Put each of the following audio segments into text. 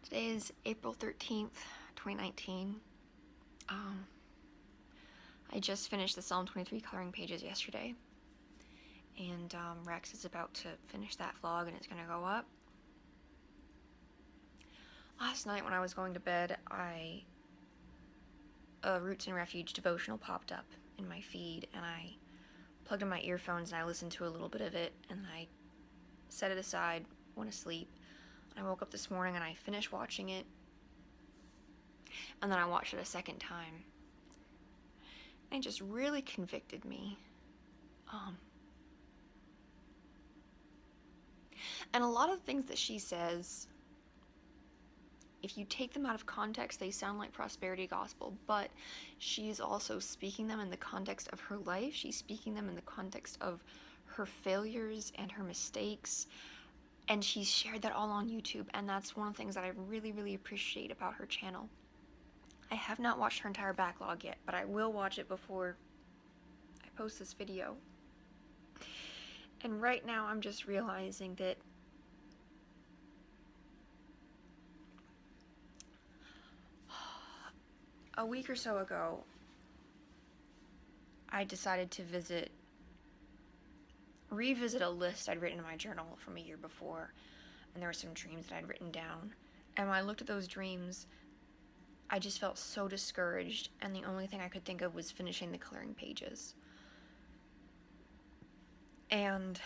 Today is April 13th, 2019. I just finished the Psalm 23 coloring pages yesterday, and Rex is about to finish that vlog and it's going to go up. Last night when I was going to bed, a Roots Refuge devotional popped up in my feed, and I plugged in my earphones and I listened to a little bit of it, and I set it aside, went to sleep. I woke up this morning and I finished watching it, and then I watched it a second time, and it just really convicted me. And a lot of things that she says, if you take them out of context, they sound like prosperity gospel, but she's also speaking them in the context of her life. She's speaking them in the context of her failures and her mistakes, and she's shared that all on YouTube, and that's one of the things that I really, really appreciate about her channel. I have not watched her entire backlog yet, but I will watch it before I post this video. And right now I'm just realizing that a week or so ago, I decided to revisit a list I'd written in my journal from a year before, and there were some dreams that I'd written down. And when I looked at those dreams, I just felt so discouraged, and the only thing I could think of was finishing the coloring pages. And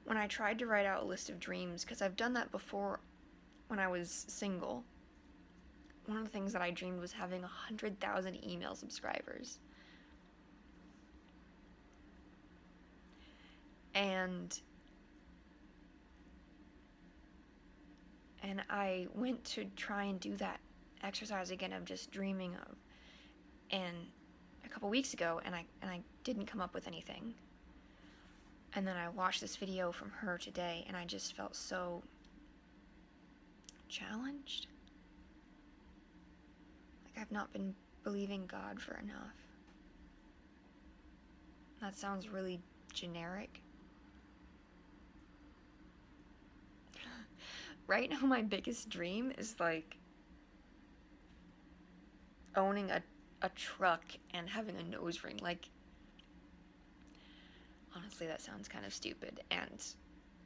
when I tried to write out a list of dreams, because I've done that before when I was single, one of the things that I dreamed was having 100,000 email subscribers. And I went to try and do that exercise again of just dreaming of, and a couple weeks ago, and I didn't come up with anything. And then I watched this video from her today, and I just felt so challenged. Like I've not been believing God for enough. That sounds really generic. Right now my biggest dream is like owning a truck and having a nose ring. Like, honestly, that sounds kind of stupid, and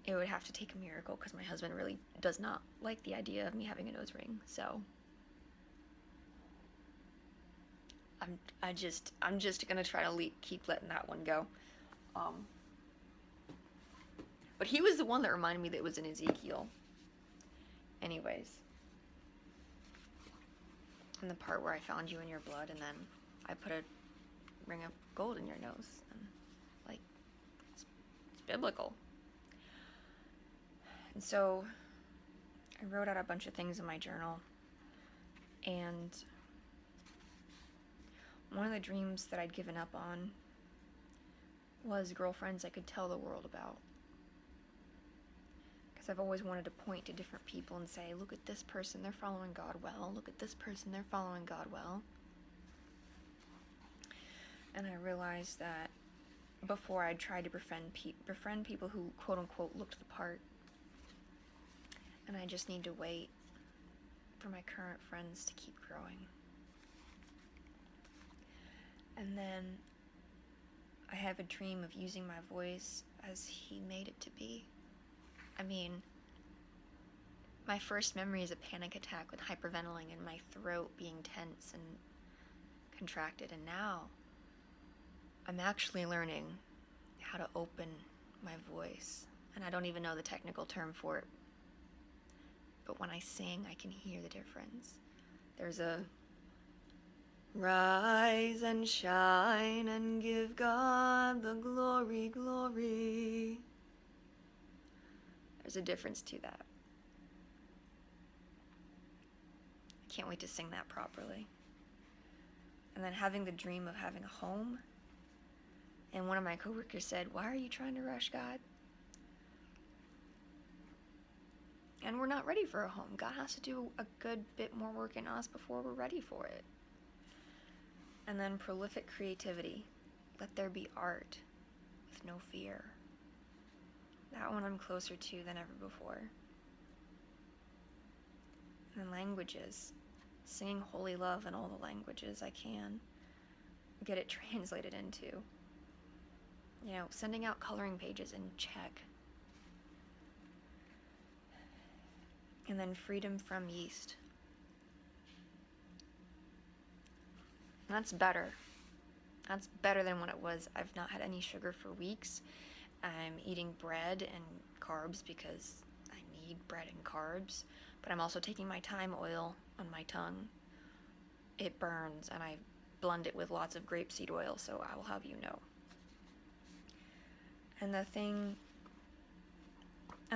it would have to take a miracle because my husband really does not like the idea of me having a nose ring. So I'm just gonna try to keep letting that one go. But he was the one that reminded me that it was in Ezekiel. Anyways, and the part where I found you in your blood, and then I put a ring of gold in your nose, and like, it's biblical. And so I wrote out a bunch of things in my journal, and one of the dreams that I'd given up on was girlfriends I could tell the world about. Because I've always wanted to point to different people and say, look at this person, they're following God well. Look at this person, they're following God well. And I realized that before I tried to befriend people who quote-unquote looked the part. And I just need to wait for my current friends to keep growing. And then I have a dream of using my voice as He made it to be. I mean, my first memory is a panic attack with hyperventilating and my throat being tense and contracted, and now I'm actually learning how to open my voice, and I don't even know the technical term for it, but when I sing, I can hear the difference. There's a rise and shine and give God the glory, glory. There's a difference to that. I can't wait to sing that properly. And then having the dream of having a home. And one of my coworkers said, "Why are you trying to rush God?" And we're not ready for a home. God has to do a good bit more work in us before we're ready for it. And then prolific creativity. Let there be art with no fear. That one I'm closer to than ever before. And languages. Singing holy love in all the languages I can. Get it translated into. You know, sending out coloring pages in Czech. And then freedom from yeast. That's better. That's better than what it was. I've not had any sugar for weeks. I'm eating bread and carbs because I need bread and carbs. But I'm also taking my thyme oil on my tongue. It burns, and I blend it with lots of grapeseed oil, so I will have you know. And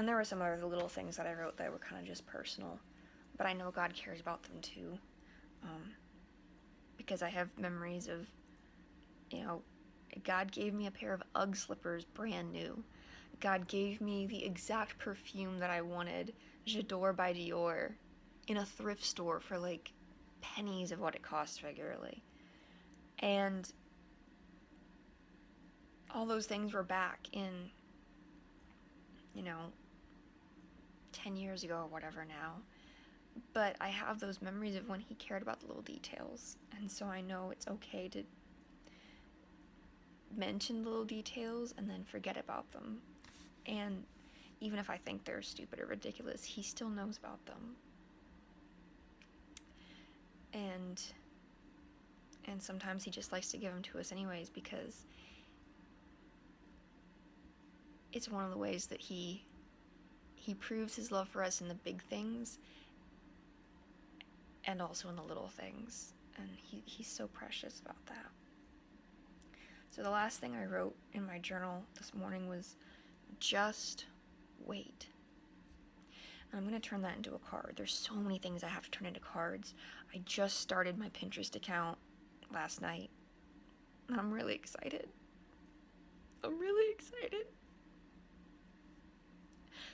there were some other little things that I wrote that were kind of just personal, but I know God cares about them too, because I have memories of, you know, God gave me a pair of Ugg slippers brand new. God gave me the exact perfume that I wanted, J'adore by Dior, in a thrift store for like pennies of what it costs regularly. And all those things were back in, you know, 10 years ago or whatever now. But I have those memories of when he cared about the little details. And so I know it's okay to mention the little details and then forget about them. And even if I think they're stupid or ridiculous, he still knows about them. And sometimes he just likes to give them to us anyways, because it's one of the ways that he proves his love for us in the big things and also in the little things. And he's so precious about that. So the last thing I wrote in my journal this morning was, just wait. And I'm going to turn that into a card. There's so many things I have to turn into cards. I just started my Pinterest account last night. And I'm really excited. I'm really excited.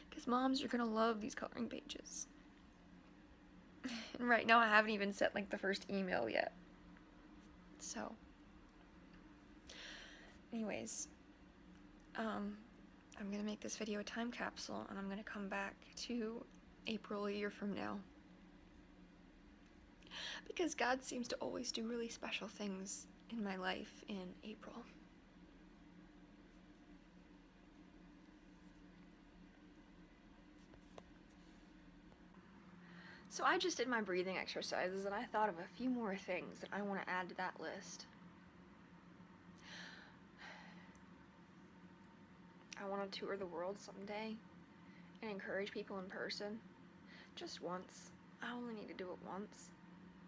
Because moms, you're going to love these coloring pages. And right now I haven't even sent like the first email yet. So, anyways, I'm going to make this video a time capsule, and I'm going to come back to April a year from now. Because God seems to always do really special things in my life in April. So I just did my breathing exercises, and I thought of a few more things that I want to add to that list. I want to tour the world someday and encourage people in person. Just once. I only need to do it once.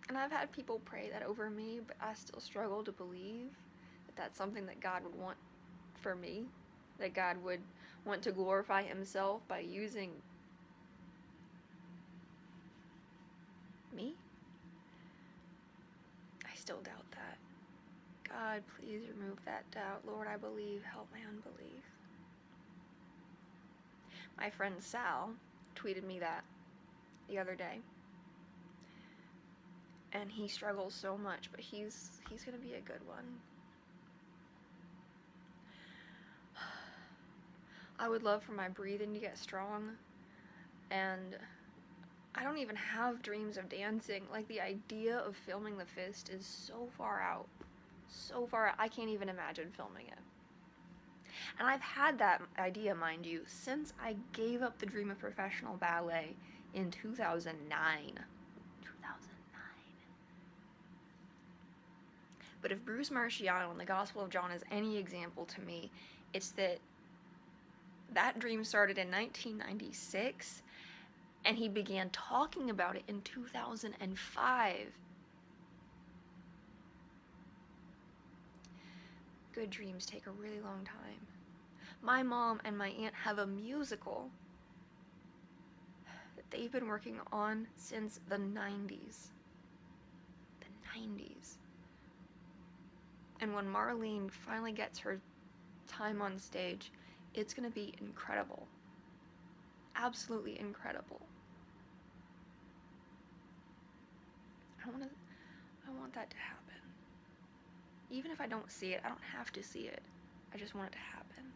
And I've had people pray that over me, but I still struggle to believe that that's something that God would want for me. That God would want to glorify himself by using me. I still doubt that. God, please remove that doubt. Lord, I believe. Help my unbelief. My friend Sal tweeted me that the other day. And he struggles so much, but he's gonna be a good one. I would love for my breathing to get strong, and I don't even have dreams of dancing. Like, the idea of filming the fist is so far out. So far out. I can't even imagine filming it. And I've had that idea, mind you, since I gave up the dream of professional ballet in 2009. But if Bruce Marciano in the Gospel of John is any example to me, it's that dream started in 1996, and he began talking about it in 2005. Good dreams take a really long time. My mom and my aunt have a musical that they've been working on since the 90s. The 90s. And when Marlene finally gets her time on stage, it's going to be incredible. Absolutely incredible. I want that to happen. Even if I don't see it, I don't have to see it. I just want it to happen.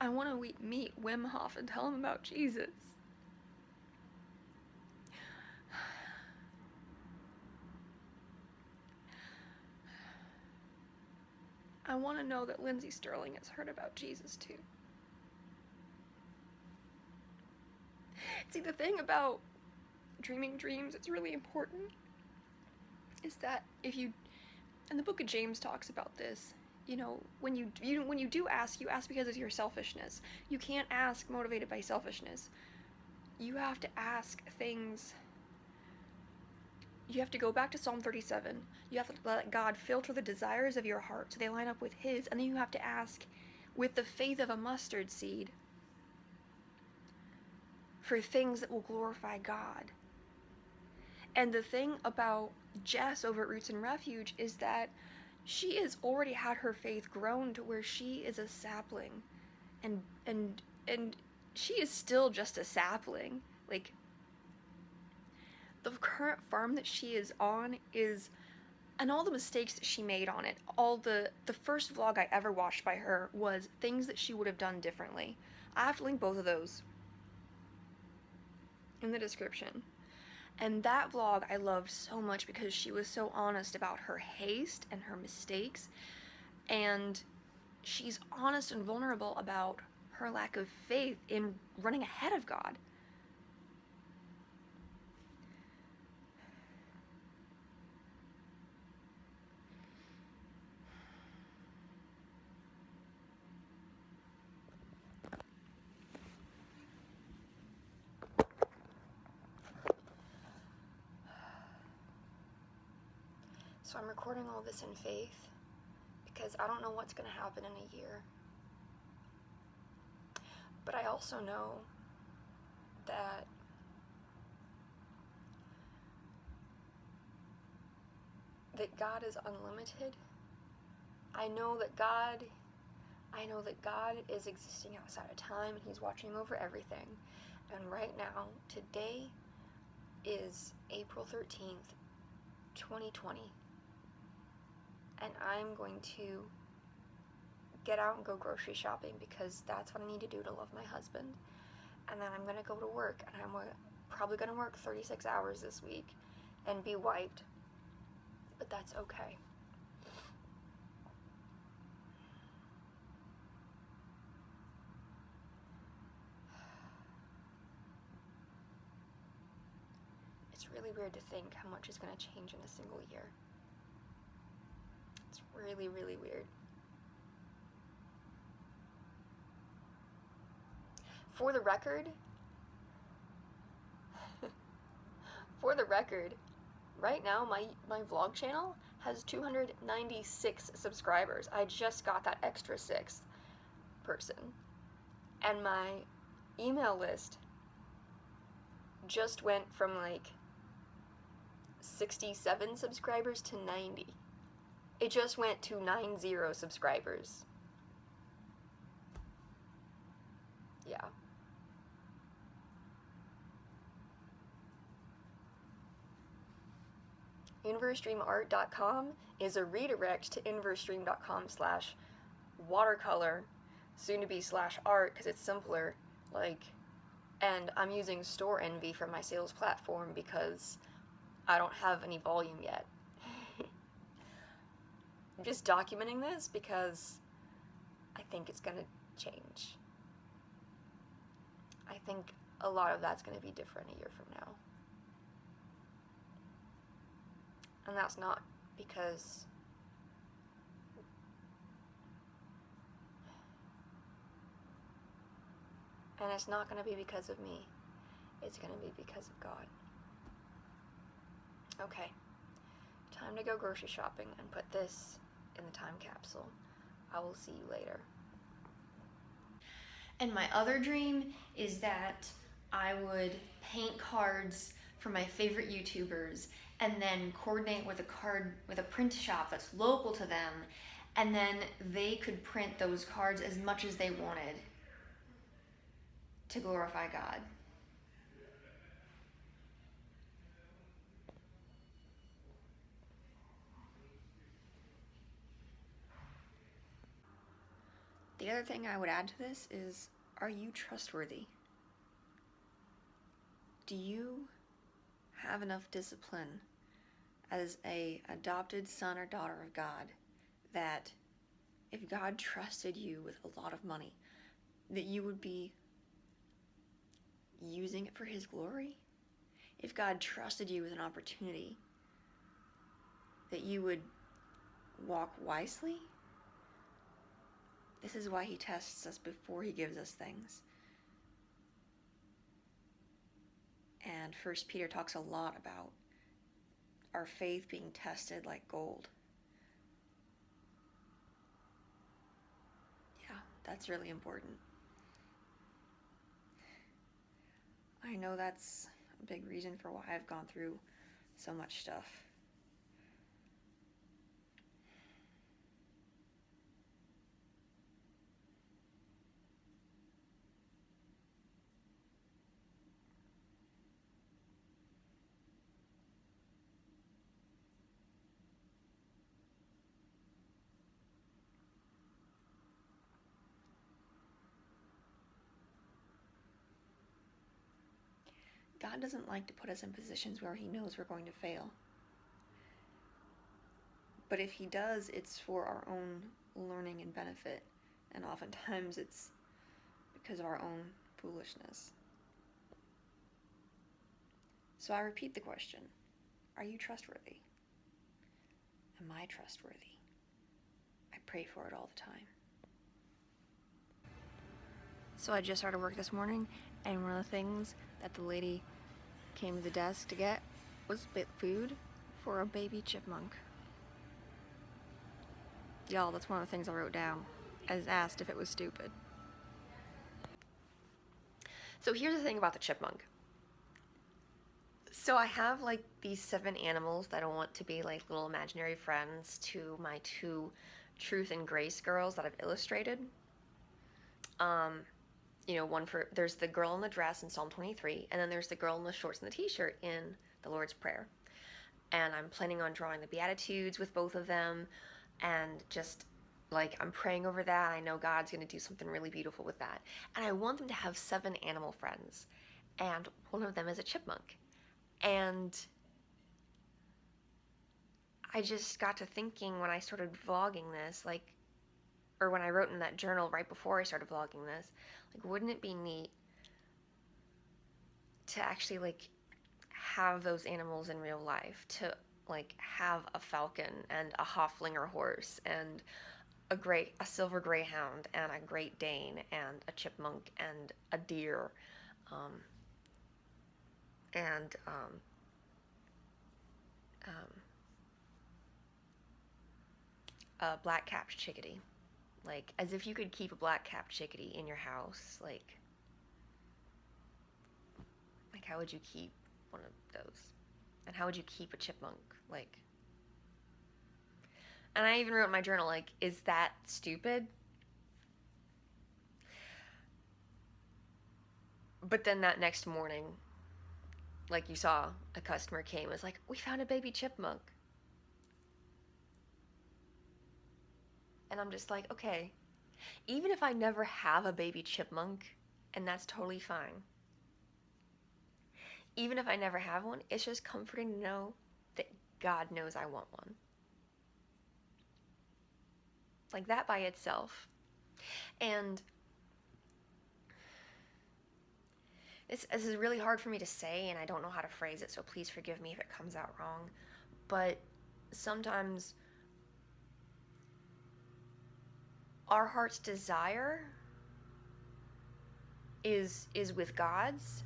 I want to meet Wim Hof and tell him about Jesus. I want to know that Lindsay Sterling has heard about Jesus too. See, the thing about dreaming dreams, it's really important, is that if you, and the book of James talks about this, you know, when you do ask, you ask because of your selfishness. You can't ask motivated by selfishness. You have to ask things. You have to go back to Psalm 37. You have to let God filter the desires of your heart so they line up with His, and then you have to ask with the faith of a mustard seed for things that will glorify God. And the thing about Jess over at Roots and Refuge is that she has already had her faith grown to where she is a sapling, and she is still just a sapling. Like, the current farm that she is on is, and all the mistakes that she made on it, all the first vlog I ever watched by her was things that she would have done differently. I have to link both of those in the description. And that vlog I loved so much because she was so honest about her haste and her mistakes, and she's honest and vulnerable about her lack of faith in running ahead of God. So I'm recording all this in faith because I don't know what's going to happen in a year. But I also know that God is unlimited. I know that God is existing outside of time, and He's watching over everything. And right now, today is April 13th, 2020. And I'm going to get out and go grocery shopping because that's what I need to do to love my husband. And then I'm going to go to work, and I'm probably going to work 36 hours this week and be wiped. But that's okay. It's really weird to think how much is going to change in a single year. It's really, really weird. For the record, right now my vlog channel has 296 subscribers. I just got that extra 6th person. And my email list just went from like 67 subscribers to 90. It just went to 90 subscribers. Yeah. InverseDreamArt.com is a redirect to InverseDream.com/watercolor, soon to be /art, because it's simpler. And I'm using Store Envy for my sales platform because I don't have any volume yet. I'm just documenting this because I think it's going to change. I think a lot of that's going to be different a year from now. And that's not because and it's not going to be because of me. It's going to be because of God. Okay. Time to go grocery shopping and put this in the time capsule. I will see you later. And my other dream is that I would paint cards for my favorite YouTubers and then coordinate with a print shop that's local to them, and then they could print those cards as much as they wanted to glorify God. The other thing I would add to this is, are you trustworthy? Do you have enough discipline as a adopted son or daughter of God that if God trusted you with a lot of money, that you would be using it for His glory? If God trusted you with an opportunity, that you would walk wisely? This is why He tests us before He gives us things. And 1 Peter talks a lot about our faith being tested like gold. Yeah, that's really important. I know that's a big reason for why I've gone through so much stuff. God doesn't like to put us in positions where He knows we're going to fail. But if He does, it's for our own learning and benefit. And oftentimes it's because of our own foolishness. So I repeat the question, are you trustworthy? Am I trustworthy? I pray for it all the time. So I just started work this morning, and one of the things that the lady came to the desk to get was food for a baby chipmunk. Y'all, that's one of the things I wrote down. I was asked if it was stupid. So here's the thing about the chipmunk. So I have like these 7 animals that I want to be like little imaginary friends to my 2 Truth and Grace girls that I've illustrated. There's the girl in the dress in Psalm 23, and then there's the girl in the shorts and the t-shirt in the Lord's Prayer. And I'm planning on drawing the Beatitudes with both of them, and just like I'm praying over that. I know God's going to do something really beautiful with that. And I want them to have 7 animal friends, and one of them is a chipmunk. And I just got to thinking when I started vlogging this, or when I wrote in that journal right before I started vlogging this, wouldn't it be neat to actually have those animals in real life, to have a falcon and a Hoflinger horse and a silver greyhound and a Great Dane and a chipmunk and a deer, and a black-capped chickadee. As if you could keep a black-capped chickadee in your house, how would you keep one of those? And how would you keep a chipmunk? And I even wrote in my journal, is that stupid? But then that next morning, you saw, a customer came and was like, we found a baby chipmunk. And I'm just like, okay, even if I never have a baby chipmunk, and that's totally fine. Even if I never have one, it's just comforting to know that God knows I want one. That by itself. And this is really hard for me to say, and I don't know how to phrase it, so please forgive me if it comes out wrong. But sometimes our heart's desire is with God's,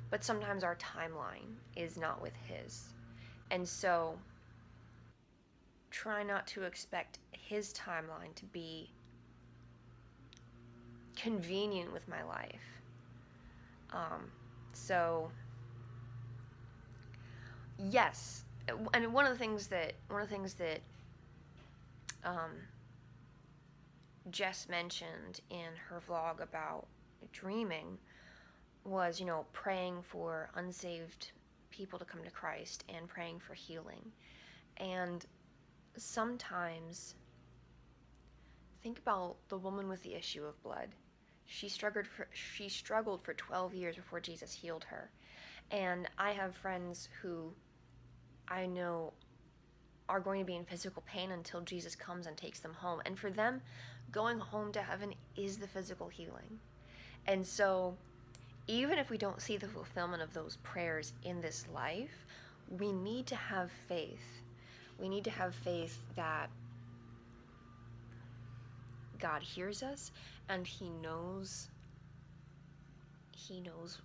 but sometimes our timeline is not with His. And so try not to expect His timeline to be convenient with my life. So yes, and one of the things that Jess mentioned in her vlog about dreaming was, praying for unsaved people to come to Christ and praying for healing. And sometimes think about the woman with the issue of blood. She struggled for 12 years before Jesus healed her. And I have friends who I know are going to be in physical pain until Jesus comes and takes them home. And for them, going home to heaven is the physical healing. And so, even if we don't see the fulfillment of those prayers in this life, we need to have faith. We need to have faith that God hears us and He knows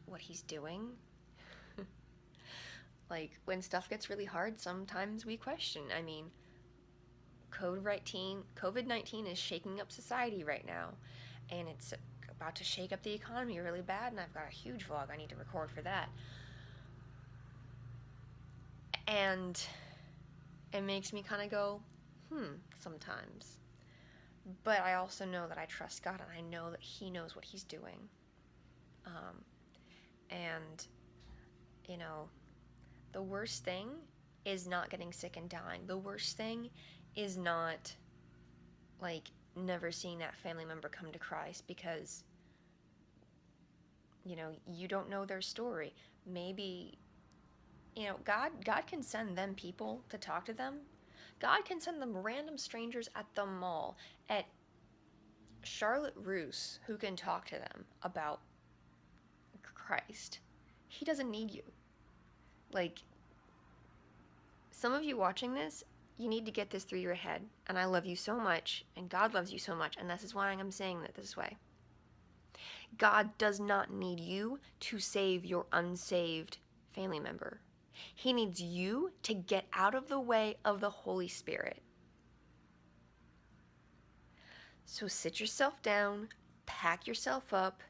what He's doing. Like, when stuff gets really hard, sometimes we question. I mean, COVID-19 is shaking up society right now, and it's about to shake up the economy really bad, and I've got a huge vlog I need to record for that. And it makes me kind of go, sometimes. But I also know that I trust God, and I know that He knows what He's doing. And, you know, the worst thing is not getting sick and dying. The worst thing is not, like, never seeing that family member come to Christ, because, you know, you don't know their story. Maybe, you know, God can send them people to talk to them. God can send them random strangers at the mall, at Charlotte Roos, who can talk to them about Christ. He doesn't need you. Like, some of you watching this, you need to get this through your head. And I love you so much, and God loves you so much, and this is why I'm saying it this way. God does not need you to save your unsaved family member. He needs you to get out of the way of the Holy Spirit. So sit yourself down, pack yourself up,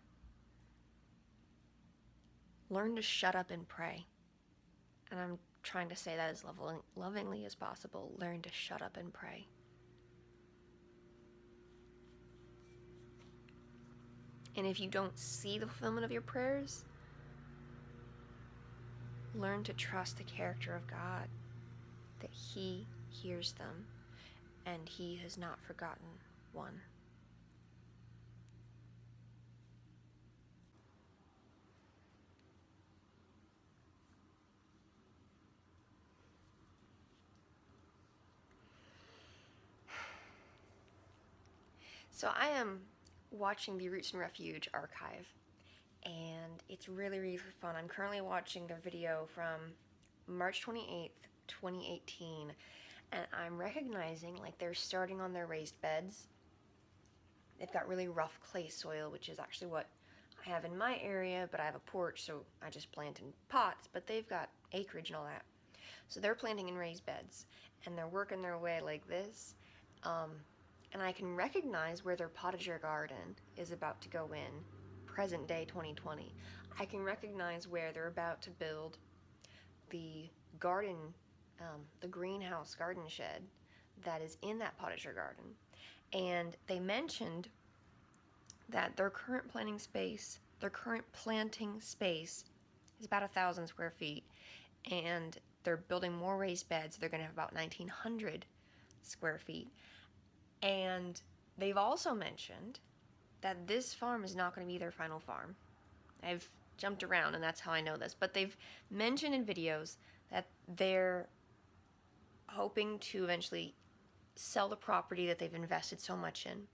learn to shut up and pray. And I'm trying to say that as lovingly as possible. Learn to shut up and pray. And if you don't see the fulfillment of your prayers, learn to trust the character of God, that He hears them and He has not forgotten one. So I am watching the Roots Refuge archive, and it's really, really fun. I'm currently watching their video from March 28th, 2018, and I'm recognizing, like, they're starting on their raised beds. They've got really rough clay soil, which is actually what I have in my area, but I have a porch, so I just plant in pots, but they've got acreage and all that. So they're planting in raised beds, and they're working their way like this. And I can recognize where their potager garden is about to go in, present day 2020. I can recognize where they're about to build the garden, the greenhouse garden shed that is in that potager garden. And they mentioned that their current planting space is about 1,000 square feet, and they're building more raised beds. They're going to have about 1,900 square feet. And they've also mentioned that this farm is not going to be their final farm. I've jumped around, and that's how I know this, but they've mentioned in videos that they're hoping to eventually sell the property that they've invested so much in.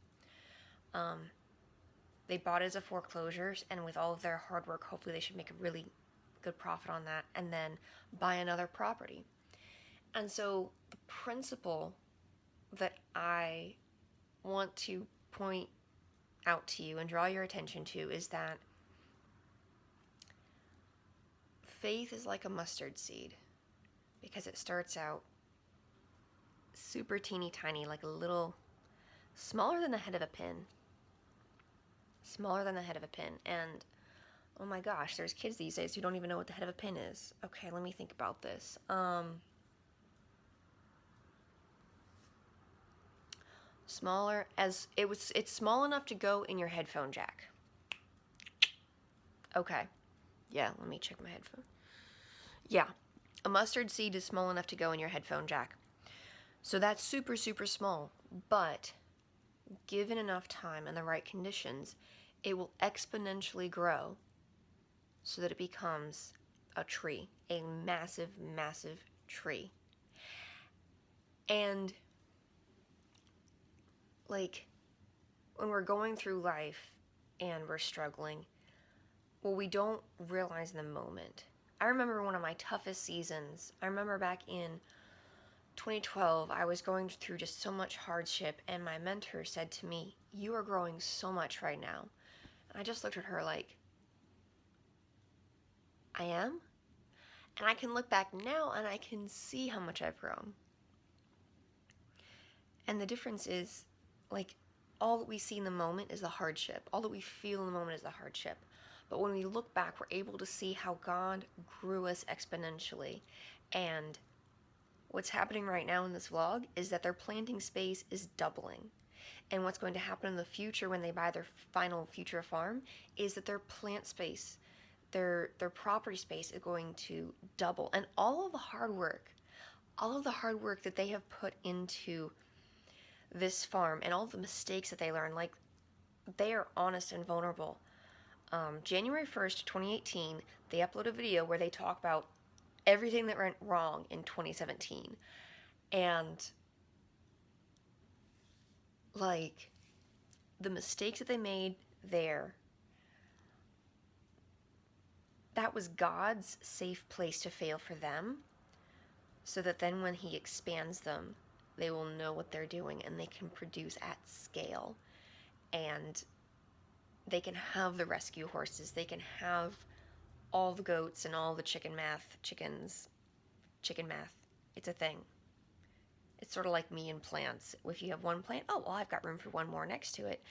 They bought it as a foreclosure, and with all of their hard work, hopefully they should make a really good profit on that, and then buy another property. And so the principle that I want to point out to you and draw your attention to is that faith is like a mustard seed, because it starts out super teeny tiny, like a little, smaller than the head of a pin. Smaller than the head of a pin. And oh my gosh, there's kids these days who don't even know what the head of a pin is. Okay, let me think about this. Smaller as it's small enough to go in your headphone jack. Okay. Yeah, let me check my headphone. Yeah. A mustard seed is small enough to go in your headphone jack. So that's super, super small. But given enough time and the right conditions, it will exponentially grow so that it becomes a tree, a massive, massive tree. And like, when we're going through life and we're struggling, well, we don't realize the moment. I remember one of my toughest seasons. I remember back in 2012, I was going through just so much hardship, and my mentor said to me, "You are growing so much right now." And I just looked at her like, "I am?" And I can look back now and I can see how much I've grown. And the difference is, like, all that we see in the moment is the hardship. All that we feel in the moment is the hardship. But when we look back, we're able to see how God grew us exponentially. And what's happening right now in this vlog is that their planting space is doubling. And what's going to happen in the future when they buy their final future farm is that their plant space, their property space is going to double. And all of the hard work that they have put into this farm and all the mistakes that they learned, like, they are honest and vulnerable. January 1st, 2018, they upload a video where they talk about everything that went wrong in 2017. And, like, the mistakes that they made there, that was God's safe place to fail for them, so that then when He expands them, they will know what they're doing and they can produce at scale. And they can have the rescue horses, they can have all the goats and all the chicken math. It's a thing. It's sort of like me and plants. If you have one plant, oh, well, I've got room for one more next to it.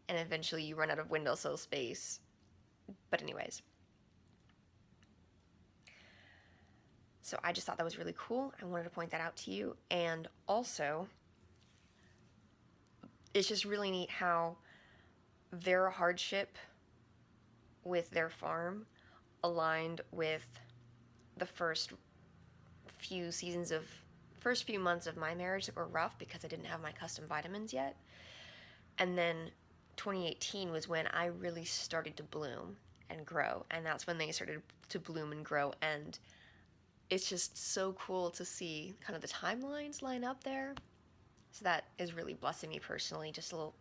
And eventually you run out of windowsill space. But anyways. So I just thought that was really cool. I wanted to point that out to you. And also, it's just really neat how their hardship with their farm aligned with the first few months of my marriage that were rough because I didn't have my custom vitamins yet. And then 2018 was when I really started to bloom and grow, and that's when they started to bloom and grow. And it's just so cool to see kind of the timelines line up there. So that is really blessing me personally. Just a little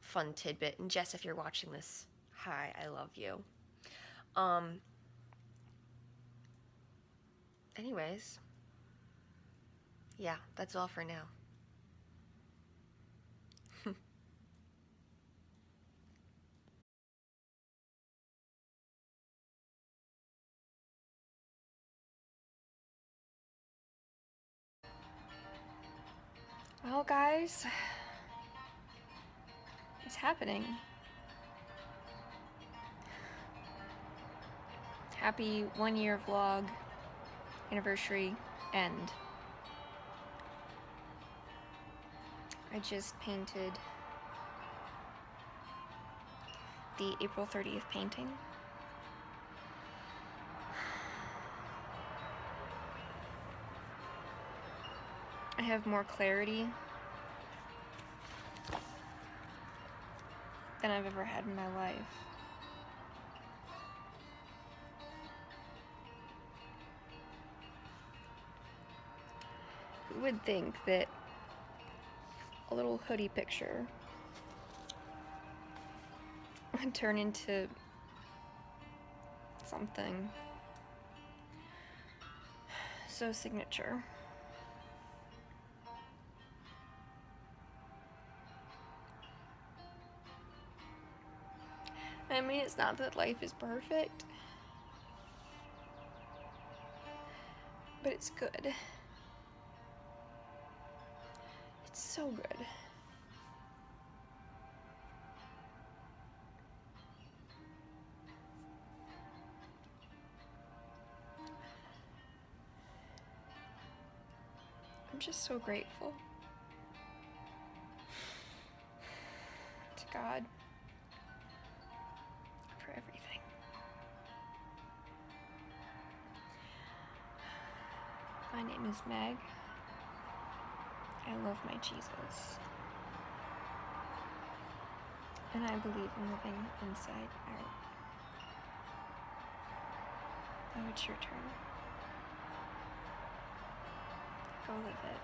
fun tidbit. And Jess, if you're watching this, hi, I love you. Anyways, yeah, that's all for now. Well, guys, it's happening. Happy 1 year vlog anniversary end. I just painted the April 30th painting. I have more clarity than I've ever had in my life. Who would think that a little hoodie picture would turn into something so signature? I mean, it's not that life is perfect, but it's good. It's so good. I'm just so grateful to God for everything. My name is Meg. I love my Jesus. And I believe in living inside out. Now it's your turn. Go live it.